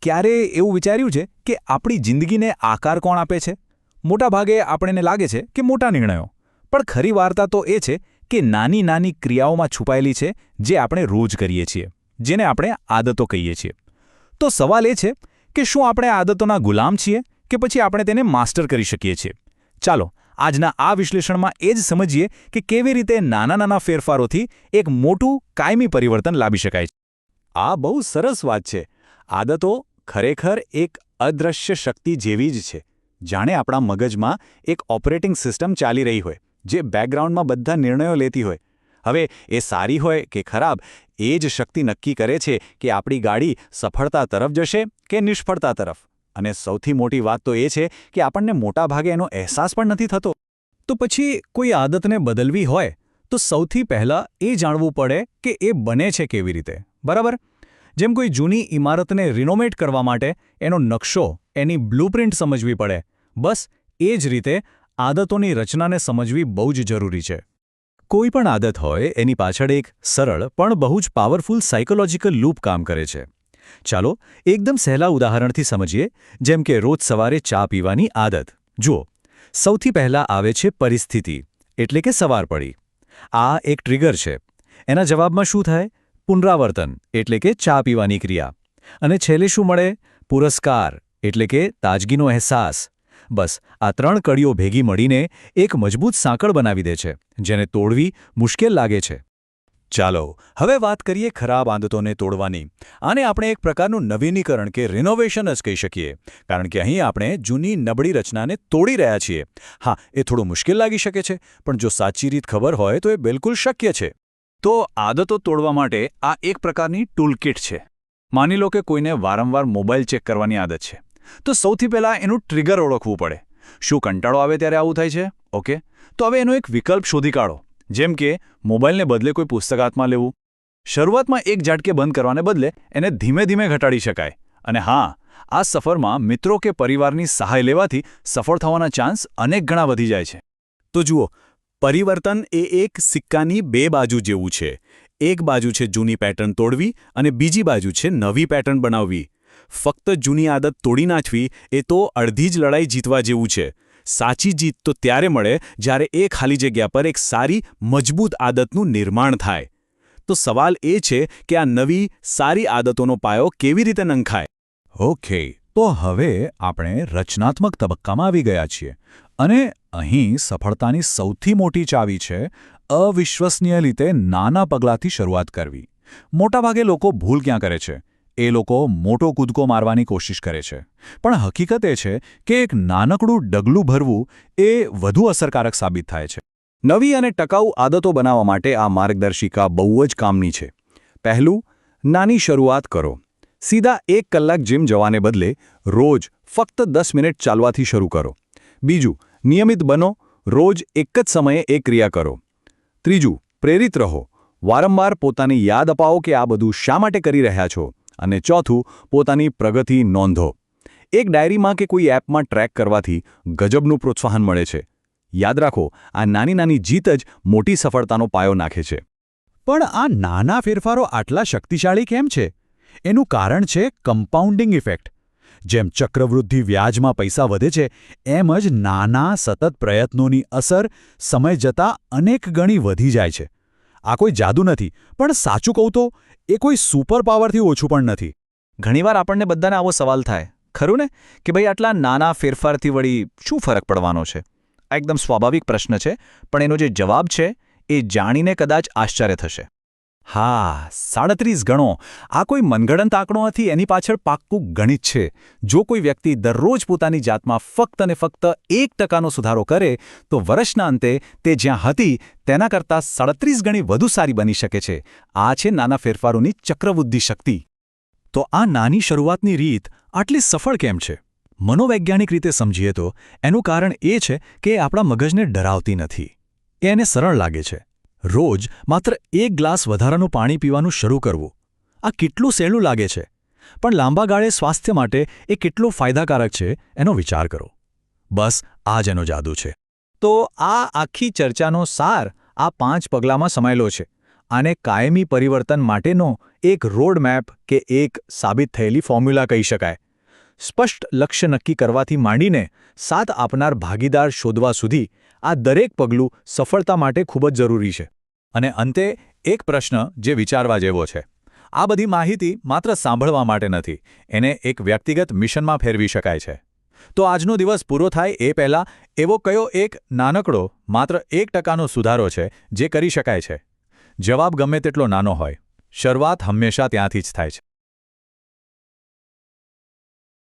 ક્યારે એવું વિચાર્યું છે કે આપણી જિંદગીને આકાર કોણ આપે છે? મોટાભાગે આપણને લાગે છે કે મોટા નિર્ણયો, પણ ખરી વાર્તા તો એ છે કે નાની નાની ક્રિયાઓમાં છુપાયેલી છે જે આપણે રોજ કરીએ છીએ, જેને આપણે આદતો કહીએ છીએ. તો સવાલ એ છે કે શું આપણે આદતોના ગુલામ છીએ કે પછી આપણે તેને માસ્ટર કરી શકીએ છીએ? ચાલો આજના આ વિશ્લેષણમાં એ જ સમજીએ કે કેવી રીતે નાના નાના ફેરફારોથી એક મોટું કાયમી પરિવર્તન લાવી શકાય. આ બહુ સરસ વાત છે. આદતો ખરેખર એક અદૃશ્ય શક્તિ જેવી જ છે. જાણે આપણા મગજમાં એક ઓપરેટિંગ સિસ્ટમ ચાલી રહી હોય, જે બેકગ્રાઉન્ડમાં બધા નિર્ણયો લેતી હોય. હવે એ સારી હોય કે ખરાબ, એ જ શક્તિ નક્કી કરે છે કે આપણી ગાડી સફળતા તરફ જશે કે નિષ્ફળતા તરફ. અને સૌથી મોટી વાત તો એ છે કે આપણને મોટાભાગે એનો અહેસાસ પણ નથી થતો. તો પછી કોઈ આદતને બદલવી હોય તો સૌથી પહેલાં એ જાણવું પડે કે એ બને છે કેવી રીતે, બરાબર? જેમ કોઈ જૂની ઇમારતને રિનોવેટ કરવા માટે એનો નકશો, એની બ્લુપ્રિન્ટ સમજવી પડે, બસ એ જ રીતે આદતોની રચનાને સમજવી બહુ જ જરૂરી છે. કોઈ પણ આદત હોય એની પાછળ એક સરળ પણ બહુ જ પાવરફુલ સાયકોલોજીકલ લૂપ કામ કરે છે. ચાલો એકદમ સહેલા ઉદાહરણથી સમજીએ, જેમ કે રોજ સવારે ચા પીવાની આદત. જુઓ, સૌથી પહેલાં આવે છે પરિસ્થિતિ, એટલે કે સવાર પડી. આ એક ટ્રિગર છે. એના જવાબમાં શું થાય? પુનરાવર્તન, એટલે કે ચા પીવાની ક્રિયા. અને છેલ્લે શું મળે? પુરસ્કાર, એટલે કે તાજગીનો અહેસાસ. બસ આ ત્રણ કડીઓ ભેગી મળીને એક મજબૂત સાંકળ બનાવી દે છે, જેને તોડવી મુશ્કેલ લાગે છે. ચાલો હવે વાત કરીએ ખરાબ આદતોને તોડવાની. આને આપણે એક પ્રકારનું નવીનીકરણ કે રિનોવેશન જ કહી શકીએ, કારણ કે અહીં આપણે જૂની નબળી રચનાને તોડી રહ્યા છીએ. હા, એ થોડું મુશ્કેલ લાગી શકે છે, પણ જો સાચી રીત ખબર હોય તો એ બિલકુલ શક્ય છે. તો આદતો તોડવા માટે આ એક પ્રકારની ટૂલકિટ છે. માની લો કે કોઈને વારંવાર મોબાઈલ ચેક કરવાની આદત છે, તો સૌથી પહેલાં એનું ટ્રિગર ઓળખવું પડે. શું કંટાળો આવે ત્યારે આવું થાય છે? ઓકે, તો હવે એનો એક વિકલ્પ શોધી કાઢો. જેમ કે મોબાઈલને બદલે કોઈ પુસ્તક હાથમાં લેવું. શરૂઆતમાં એક ઝાટકે બંધ કરવાને બદલે એને ધીમે ધીમે ઘટાડી શકાય. અને હા, આ સફરમાં મિત્રો કે પરિવારની સહાય લેવાથી સફળ થવાના ચાન્સ અનેક ગણા વધી જાય છે. તો જુઓ, પરિવર્તન એ એક સિક્કાની બે બાજુ જેવું છે. એક બાજુ છે જૂની પેટર્ન તોડવી અને બીજી બાજુ છે નવી પેટર્ન બનાવવી. ફક્ત જૂની આદત તોડી નાખવી એ તો અડધી જ લડાઈ જીતવા જેવું છે. સાચી જીત તો ત્યારે મળે જ્યારે એ ખાલી જગ્યા પર એક સારી, મજબૂત આદતનું નિર્માણ થાય. તો સવાલ એ છે કે આ નવી, સારી આદતોનો પાયો કેવી રીતે નંખાય? ઓકે, તો હવે આપણે રચનાત્મક તબક્કામાં આવી ગયા છીએ. અને અહીં સફળતાની સૌથી મોટી ચાવી છે અવિશ્વસનીય રીતે નાના પગલાંથી શરૂઆત કરવી. મોટાભાગે લોકો ભૂલ ક્યાં કરે છે? એ લોકો મોટો કૂદકો મારવાની કોશિશ કરે છે. પણ હકીકત એ છે કે એક નાનકડું ડગલું ભરવું એ વધુ અસરકારક સાબિત થાય છે. નવી અને ટકાઉ આદતો બનાવવા માટે આ માર્ગદર્શિકા બહુ જ કામની છે. પહેલું, નાની શરૂઆત કરો. સીધા 1 કલાક જીમ જવાને બદલે રોજ ફક્ત 10 મિનિટ ચાલવાથી શરૂ કરો. બીજું, નિયમિત બનો. રોજ એક જ સમયે એક ક્રિયા કરો. ત્રીજું, પ્રેરિત રહો. વારંવાર પોતાને યાદ અપાવો કે આ બધું શા માટે કરી રહ્યા છો. અને ચોથું, પોતાની પ્રગતિ નોંધો. એક ડાયરીમાં કે કોઈ એપમાં ટ્રેક કરવાથી ગજબનું પ્રોત્સાહન મળે છે. યાદ રાખો, આ નાની નાની જીત જ મોટી સફળતાનો પાયો નાખે છે. પણ આ નાના ફેરફારો આટલા શક્તિશાળી કેમ છે? એનું કારણ છે કમ્પાઉન્ડિંગ ઇફેક્ટ. જેમ ચક્રવૃદ્ધિ વ્યાજમાં પૈસા વધે છે, એમ જ નાના સતત પ્રયત્નોની અસર સમય જતાં અનેક ગણી વધી જાય છે. આ કોઈ જાદુ નથી, પણ સાચું કહું તો એ કોઈ સુપર પાવરથી ઓછું પણ નથી. ઘણીવાર આપણને બધાને આવો સવાલ થાય, ખરું ને, કે ભાઈ આટલા નાના ફેરફારથી વળી શું ફરક પડવાનો છે? આ એકદમ સ્વાભાવિક પ્રશ્ન છે, પણ એનો જે જવાબ છે એ જાણીને કદાચ આશ્ચર્ય થશે. હા, 37 ગણો. આ કોઈ મનગણત આંકડો નથી, એની પાછળ પાક્કું ગણિત છે. જો કોઈ વ્યક્તિ દરરોજ પોતાની જાતમાં ફક્ત અને ફક્ત 1% સુધારો કરે, તો વર્ષના અંતે તે જ્યાં હતી તેના કરતાં 37 ગણી વધુ સારી બની શકે છે. આ છે નાના ફેરફારોની ચક્રવૃદ્ધિ શક્તિ. તો આ નાની શરૂઆતની રીત આટલી સફળ કેમ છે? મનોવૈજ્ઞાનિક રીતે સમજીએ તો એનું કારણ એ છે કે એ આપણા મગજને ડરાવતી નથી. એ એને સરળ લાગે છે. રોજ માત્ર 1 ગ્લાસ વધારાનું પાણી પીવાનું શરૂ કરવું. આ કેટલું સહેલું લાગે છે, પણ લાંબા ગાળે સ્વાસ્થ્ય માટે એ કેટલું ફાયદાકારક છે એનો વિચાર કરો. બસ આ જ એનો જાદુ છે. તો આ આખી ચર્ચાનો સાર આ 5 પગલાંમાં સમાયેલો છે. આને કાયમી પરિવર્તન માટેનો એક રોડ મેપ કે એક સાબિત થયેલી ફોર્મ્યુલા કહી શકાય. સ્પષ્ટ લક્ષ્ય નક્કી કરવાથી માંડીને સાથ આપનાર ભાગીદાર શોધવા સુધી આ દરેક પગલું સફળતા માટે ખૂબ જ જરૂરી છે. અને અંતે એક પ્રશ્ન જે વિચારવા જેવો છે. આ બધી માહિતી માત્ર સાંભળવા માટે નથી, એને એક વ્યક્તિગત મિશનમાં ફેરવી શકાય છે. તો આજનો દિવસ પૂરો થાય એ પહેલાં એવો કયો એક નાનકડો માત્ર 1% સુધારો છે જે કરી શકાય છે? જવાબ ગમે તેટલો નાનો હોય, શરૂઆત હંમેશા ત્યાંથી જ થાય છે.